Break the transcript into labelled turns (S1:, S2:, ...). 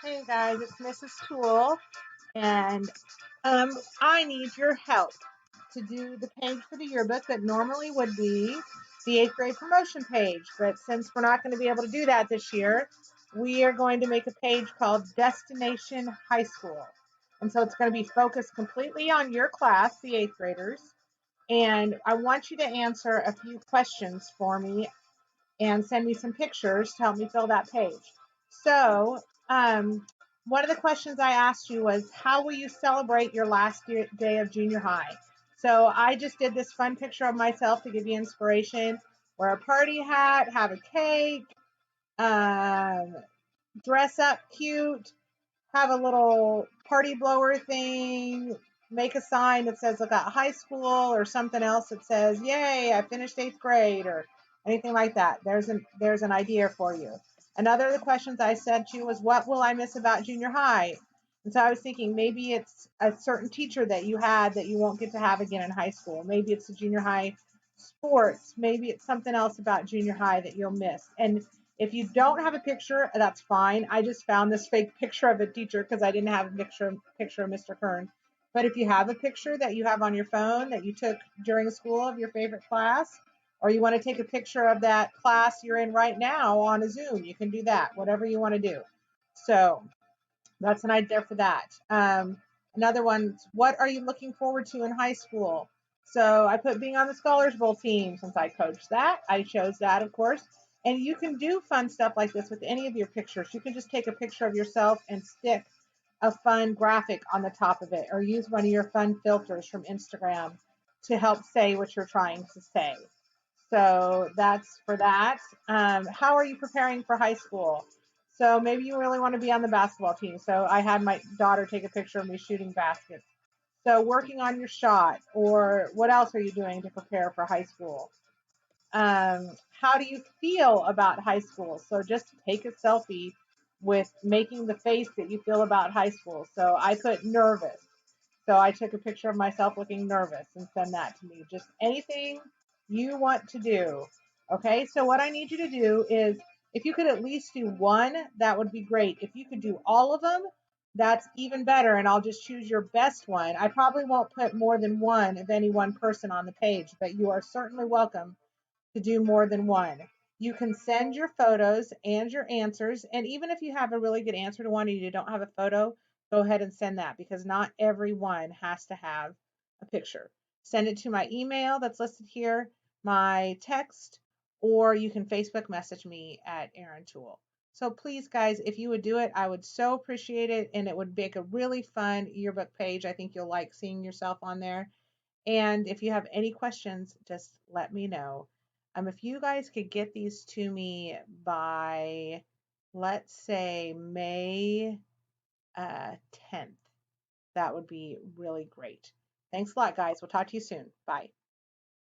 S1: Hey guys, it's Mrs. Tool, and I need your help to do the page for the yearbook that normally would be the eighth grade promotion page. But since we're not going to be able to do that this year, we are going to make a page called Destination High School. And so it's going to be focused completely on your class, the eighth graders. And I want you to answer a few questions for me and send me some pictures to help me fill that page. So, one of the questions I asked you was, how will you celebrate your last day of junior high? So, I just did this fun picture of myself to give you inspiration. Wear a party hat, have a cake, um, dress up cute, have a little party blower thing, make a sign that says I got high school or something else that says, yay, I finished eighth grade or anything like that. There's an idea for you. Another of the questions I sent you was, what will I miss about junior high? And so I was thinking maybe it's a certain teacher that you had that you won't get to have again in high school. Maybe it's the junior high sports. Maybe it's something else about junior high that you'll miss. And if you don't have a picture, that's fine. I just found this fake picture of a teacher because I didn't have a picture of Mr. Kern. But if you have a picture that you have on your phone that you took during school of your favorite class, or you want to take a picture of that class you're in right now on a Zoom, you can do that, whatever you want to do. So that's an idea for that. Another one, what are you looking forward to in high school? So I put being on the Scholars Bowl team since I coached that. I chose that, of course. And you can do fun stuff like this with any of your pictures. You can just take a picture of yourself and stick a fun graphic on the top of it, or use one of your fun filters from Instagram to help say what you're trying to say. So that's for that. How are you preparing for high school? So maybe you really want to be on the basketball team. So I had my daughter take a picture of me shooting baskets. So working on your shot, or what else are you doing to prepare for high school? How do you feel about high school? So just take a selfie with making the face that you feel about high school. So I put nervous. So I took a picture of myself looking nervous and send that to me. Just anything you want to do. Okay, so what I need you to do is, if you could at least do one, that would be great. If you could do all of them, that's even better. And I'll just choose your best one. I probably won't put more than one of any one person on the page, but you are certainly welcome to do more than one. You can send your photos and your answers. And even if you have a really good answer to one and you don't have a photo, go ahead and send that, because not everyone has to have a picture. Send it to my email that's listed here, my text, or you can Facebook message me at Erin Toole. So please, guys, if you would do it, I would so appreciate it. And it would make a really fun yearbook page. I think you'll like seeing yourself on there. And if you have any questions, just let me know. If you guys could get these to me by, let's say, May 10th, that would be really great. Thanks a lot, guys. We'll talk to you soon. Bye.